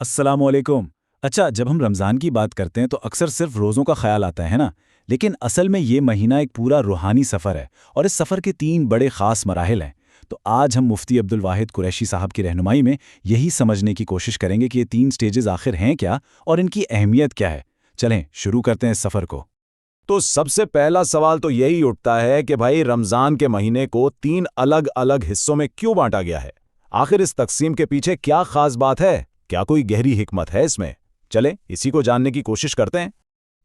السلام علیکم۔ اچھا، جب ہم رمضان کی بات کرتے ہیں تو اکثر صرف روزوں کا خیال آتا ہے نا؟ لیکن اصل میں یہ مہینہ ایک پورا روحانی سفر ہے، اور اس سفر کے 3 بڑے خاص مراحل ہیں۔ تو آج ہم مفتی عبدالواحد قریشی صاحب کی رہنمائی میں یہی سمجھنے کی کوشش کریں گے کہ یہ 3 سٹیجز آخر ہیں کیا اور ان کی اہمیت کیا ہے۔ چلیں شروع کرتے ہیں اس سفر کو۔ تو سب سے پہلا سوال تو یہی اٹھتا ہے کہ بھائی رمضان کے مہینے کو 3 الگ الگ حصوں میں کیوں بانٹا گیا ہے؟ آخر اس تقسیم کے پیچھے کیا خاص بات ہے؟ کیا کوئی گہری حکمت ہے اس میں؟ چلیں اسی کو جاننے کی کوشش کرتے ہیں۔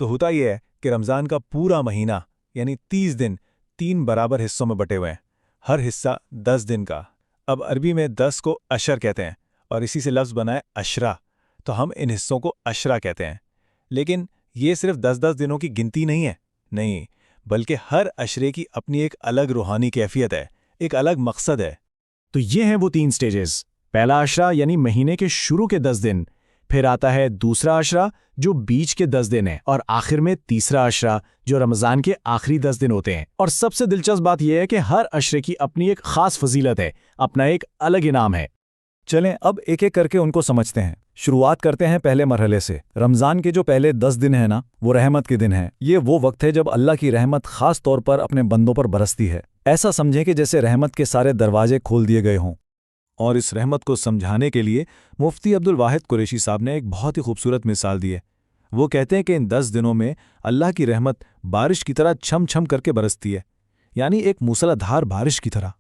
تو ہوتا یہ ہے کہ رمضان کا پورا مہینہ یعنی 30 دن 3 برابر حصوں میں بٹے ہوئے ہیں، ہر حصہ 10 دن کا۔ اب عربی میں 10 کو عشر کہتے ہیں اور اسی سے لفظ بنا ہے عشرہ، تو ہم ان حصوں کو عشرہ کہتے ہیں۔ لیکن یہ صرف 10 دنوں کی گنتی نہیں ہے، نہیں، بلکہ ہر عشرے کی اپنی ایک الگ روحانی کیفیت ہے، ایک الگ مقصد ہے۔ تو یہ ہیں وہ 3 سٹیجز۔ پہلا عشرہ یعنی مہینے کے شروع کے 10 دن، پھر آتا ہے دوسرا عشرہ جو بیچ کے 10 دن ہیں، اور آخر میں تیسرا عشرہ جو رمضان کے آخری 10 دن ہوتے ہیں۔ اور سب سے دلچسپ بات یہ ہے کہ ہر عشرے کی اپنی ایک خاص فضیلت ہے، اپنا ایک الگ انعام ہے۔ چلیں اب ایک ایک کر کے ان کو سمجھتے ہیں۔ شروعات کرتے ہیں پہلے مرحلے سے۔ رمضان کے جو پہلے 10 دن ہیں نا، وہ رحمت کے دن ہیں۔ یہ وہ وقت ہے جب اللہ کی رحمت خاص طور پر اپنے بندوں پر برستی ہے۔ ایسا سمجھیں کہ جیسے رحمت کے سارے دروازے کھول دیے گئے ہوں۔ اور اس رحمت کو سمجھانے کے لیے مفتی عبدالواحد قریشی صاحب نے ایک بہت ہی خوبصورت مثال دی ہے۔ وہ کہتے ہیں کہ ان 10 دنوں میں اللہ کی رحمت بارش کی طرح چھم چھم کر کے برستی ہے، یعنی ایک موسلا دھار بارش کی طرح۔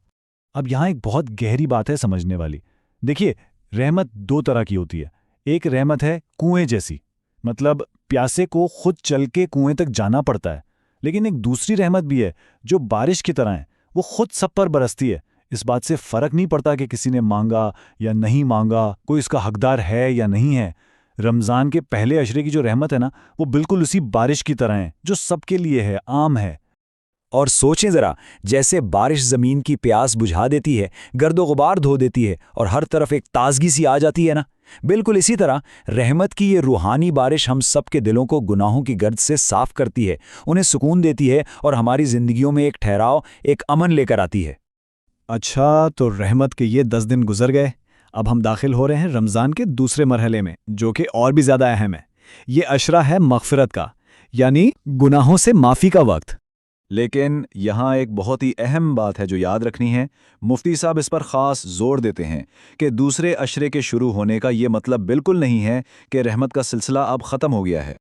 اب یہاں ایک بہت گہری بات ہے سمجھنے والی۔ دیکھیے، رحمت 2 طرح کی ہوتی ہے۔ ایک رحمت ہے کنویں جیسی، مطلب پیاسے کو خود چل کے کنویں تک جانا پڑتا ہے۔ لیکن ایک دوسری رحمت بھی ہے جو بارش کی طرح ہے، وہ خود سب پر برستی ہے۔ اس بات سے فرق نہیں پڑتا کہ کسی نے مانگا یا نہیں مانگا، کوئی اس کا حقدار ہے یا نہیں ہے۔ رمضان کے پہلے عشرے کی جو رحمت ہے نا، وہ بالکل اسی بارش کی طرح ہے جو سب کے لیے ہے، عام ہے۔ اور سوچیں ذرا، جیسے بارش زمین کی پیاس بجھا دیتی ہے، گرد و غبار دھو دیتی ہے اور ہر طرف ایک تازگی سی آ جاتی ہے نا، بالکل اسی طرح رحمت کی یہ روحانی بارش ہم سب کے دلوں کو گناہوں کی گرد سے صاف کرتی ہے، انہیں سکون دیتی ہے اور ہماری زندگیوں میں ایک ٹھہراؤ، ایک امن لے کر آتی ہے۔ اچھا، تو رحمت کے یہ 10 دن گزر گئے، اب ہم داخل ہو رہے ہیں رمضان کے دوسرے مرحلے میں، جو کہ اور بھی زیادہ اہم ہے۔ یہ عشرہ ہے مغفرت کا، یعنی گناہوں سے معافی کا وقت۔ لیکن یہاں ایک بہت ہی اہم بات ہے جو یاد رکھنی ہے۔ مفتی صاحب اس پر خاص زور دیتے ہیں کہ دوسرے عشرے کے شروع ہونے کا یہ مطلب بالکل نہیں ہے کہ رحمت کا سلسلہ اب ختم ہو گیا ہے۔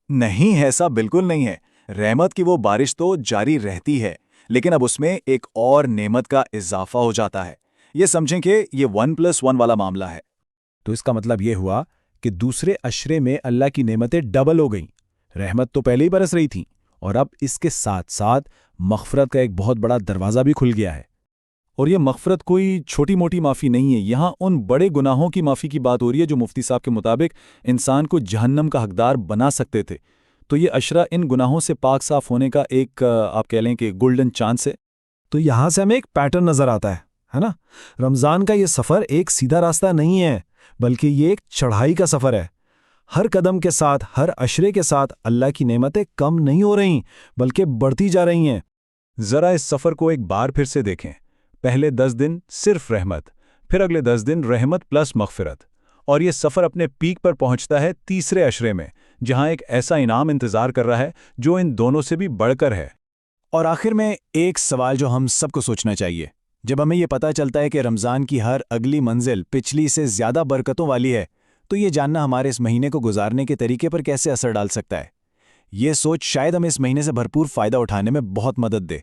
نہیں، ایسا بالکل نہیں ہے۔ رحمت کی وہ بارش تو جاری رہتی ہے، لیکن اب اس میں ایک اور نعمت کا اضافہ ہو جاتا ہے۔ یہ سمجھیں کہ یہ 1+1 والا معاملہ ہے۔ تو اس کا مطلب یہ ہوا کہ دوسرے عشرے میں اللہ کی نعمتیں ڈبل ہو گئیں۔ رحمت تو پہلے ہی برس رہی تھی، اور اب اس کے ساتھ ساتھ مغفرت کا ایک بہت بڑا دروازہ بھی کھل گیا ہے۔ اور یہ مغفرت کوئی چھوٹی موٹی معافی نہیں ہے، یہاں ان بڑے گناہوں کی معافی کی بات ہو رہی ہے جو مفتی صاحب کے مطابق انسان کو جہنم کا حقدار بنا سکتے تھے۔ تو یہ عشرہ ان گناہوں سے پاک صاف ہونے کا ایک آپ کہہ لیں کہ گولڈن چانس ہے۔ تو یہاں سے ہمیں ایک پیٹرن نظر آتا ہے نا؟ رمضان کا یہ سفر ایک سیدھا راستہ نہیں ہے، بلکہ یہ ایک چڑھائی کا سفر ہے۔ ہر قدم کے ساتھ، ہر عشرے کے ساتھ اللہ کی نعمتیں کم نہیں ہو رہیں، بلکہ بڑھتی جا رہی ہیں۔ ذرا اس سفر کو ایک بار پھر سے دیکھیں۔ پہلے 10 دن صرف رحمت، پھر اگلے 10 دن رحمت پلس مغفرت، اور یہ سفر اپنے پیک پر پہنچتا ہے تیسرے عشرے میں، جہاں ایک ایسا انعام انتظار کر رہا ہے جو ان دونوں سے بھی بڑھ کر ہے۔ اور آخر میں ایک سوال جو ہم سب کو سوچنا چاہیے، جب ہمیں یہ پتہ چلتا ہے کہ رمضان کی ہر اگلی منزل پچھلی سے زیادہ برکتوں والی ہے، تو یہ جاننا ہمارے اس مہینے کو گزارنے کے طریقے پر کیسے اثر ڈال سکتا ہے؟ یہ سوچ شاید ہمیں اس مہینے سے بھرپور فائدہ اٹھانے میں بہت مدد دے۔